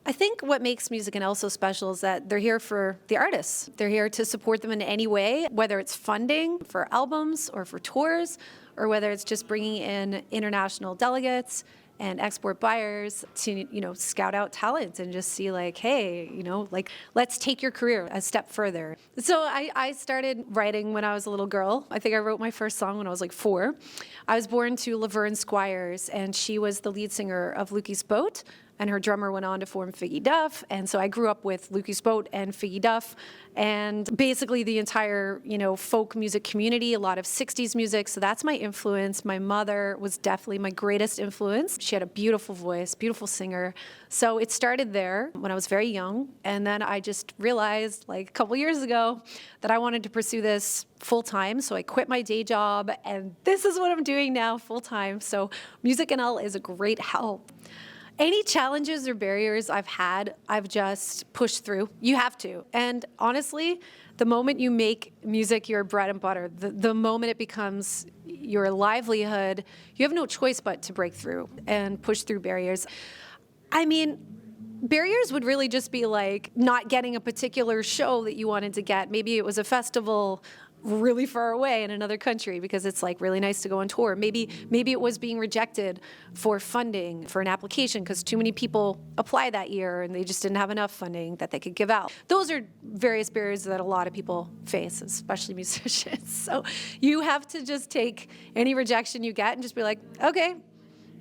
I think what makes MusicNL so special is that they're here for the artists. They're here to support them in any way, whether it's funding for albums or for tours, or whether it's just bringing in international delegates and export buyers to, scout out talent and just see like, hey, let's take your career a step further. So I started writing when I was a little girl. I think I wrote my first song when I was like 4. I was born to Laverne Squires, and she was the lead singer of Lukey's Boat, and her drummer went on to form Figgy Duff. And so I grew up with Lukey's Boat and Figgy Duff, and basically the entire, folk music community, a lot of 60s music. So that's my influence. My mother was definitely my greatest influence. She had a beautiful voice, beautiful singer. So it started there when I was very young. And then I just realized like a couple years ago that I wanted to pursue this full time. So I quit my day job, and this is what I'm doing now full time. So MusicNL is a great help. Any challenges or barriers I've had, I've just pushed through. You have to. And honestly, the moment you make music your bread and butter, the moment it becomes your livelihood, you have no choice but to break through and push through barriers. I mean, barriers would really just be like not getting a particular show that you wanted to get. Maybe it was a festival really far away in another country because it's like really nice to go on tour. Maybe it was being rejected for funding for an application because too many people applied that year and they just didn't have enough funding that they could give out. Those are various barriers that a lot of people face, especially musicians. So you have to just take any rejection you get and just be like, okay.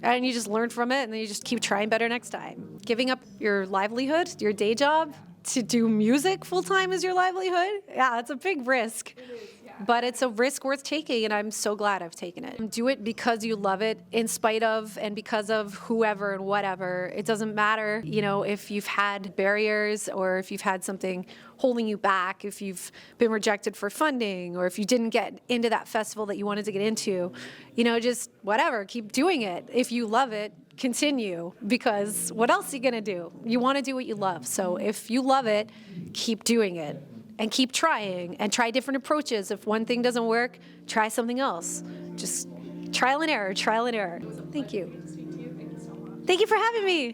And you just learn from it, and then you just keep trying better next time. Giving up your livelihood, your day job, to do music full-time as your livelihood? Yeah, it's a big risk. It is, yeah. But it's a risk worth taking, and I'm so glad I've taken it. Do it because you love it, in spite of and because of whoever and whatever. It doesn't matter, if you've had barriers or if you've had something holding you back, if you've been rejected for funding or if you didn't get into that festival that you wanted to get into, just whatever, keep doing it. If you love it, continue, because what else are you going to do? You want to do what you love. So if you love it, keep doing it and keep trying and try different approaches. If one thing doesn't work, try something else. Just trial and error, trial and error. Thank you. Thank you for having me.